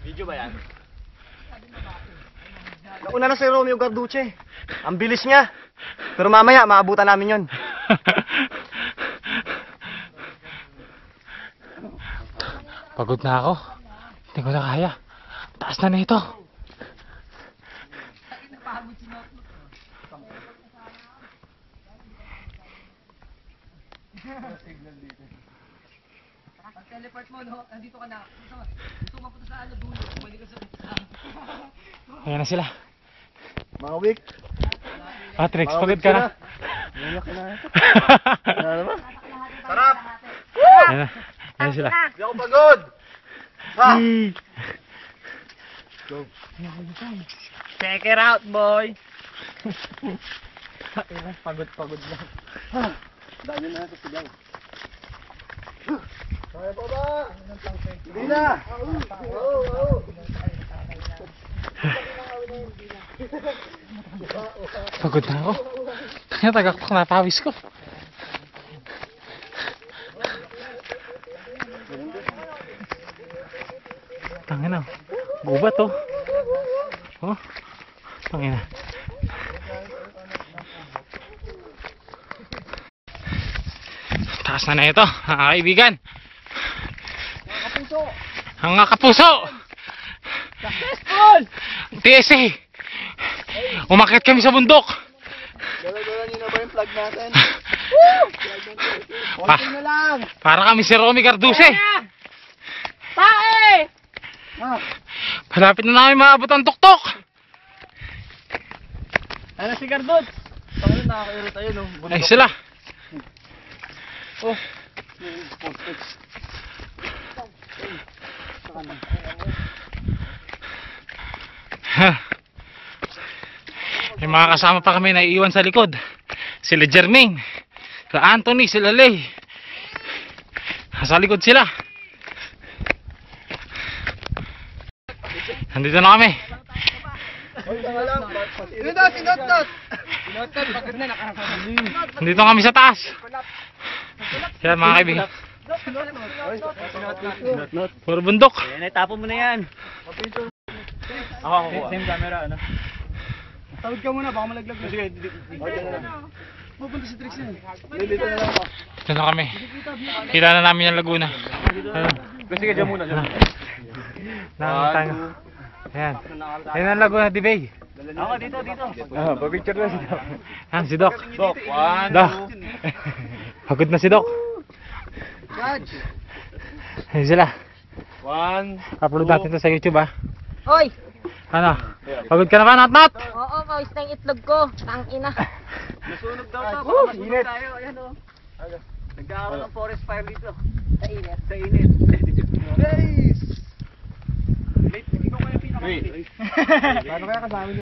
Video ba yan? Nauna na si Romeo Garduce. Ang bilis niya. Pero mamaya, maabutan namin yon. Pagod na ako. Hindi ko na kaya. Taas na ito. Teleport mo, no? Nandito ka na. Gusto mapunta sa ano, dulo. Bumalik ka sa Ayan na sila. Mga week. Patrick, pagod ka na. Iyak na ito. Ano naman? Sarap! Ayan na. Ayan na sila. Hindi ako pagod! Ha? Go. Check it out, boy! Pagod lang. Dami na ito sigaw. Kaya pa ba? Hindi na! Pagod na ako. Kaya tagak ko napawis ko. Tangina. Gubat oh. Oh. Tangina. Taas na ito, mga kaibigan. Mga kapuso. Successful! TSA. Umakyat kami sa bundok. Dala-dala niyo na ba yung flag natin? Woo! Konti na lang! Para kami si Romy Garduce. Tae! Ah, Malapit na namin maabot ang tuktok. ano si Gardot? Tangin, nakaka-irita yun, no? Bundok. Ay sila. Oh. May mga kasama pa kami na iiwan sa likod. Sila Jermaine, sila Anthony, sila Lay. Sa likod sila. Nandito na kami. Sinodot! Sinodot! Nandito kami sa taas. Yan mga kaibigan. Puro bundok. Tapo mo na yan. Ako kukuha. Same camera, ano? Tawid ka muna, baka malaglag na. Sige, pupunta si Trix yan. Dito na lang ako. Dito na kami. Kita na namin yung Laguna. Ano? Sige, dyan muna. Tayo. Ayan. Ayan ang Laguna de Bay. Ako, dito. Ah, pa-picture na siya. Ayan si Doc. Dok, 1, Doc. Pagod na si Doc. Judge! Ayan sila. 1. Upload natin to sa YouTube ah. Hoy! Ano? Pagod ka na ba, Nat? Oo, mawis na yung itlog ko. Tangina. Nasunog daw to. Woo! Baka Init! tayo. Ayan o. Nagkakaroon ng forest fire dito. Sa init. Sa init. Guys! Ikaw kaya pinaka. Paano kaya kasama niyo?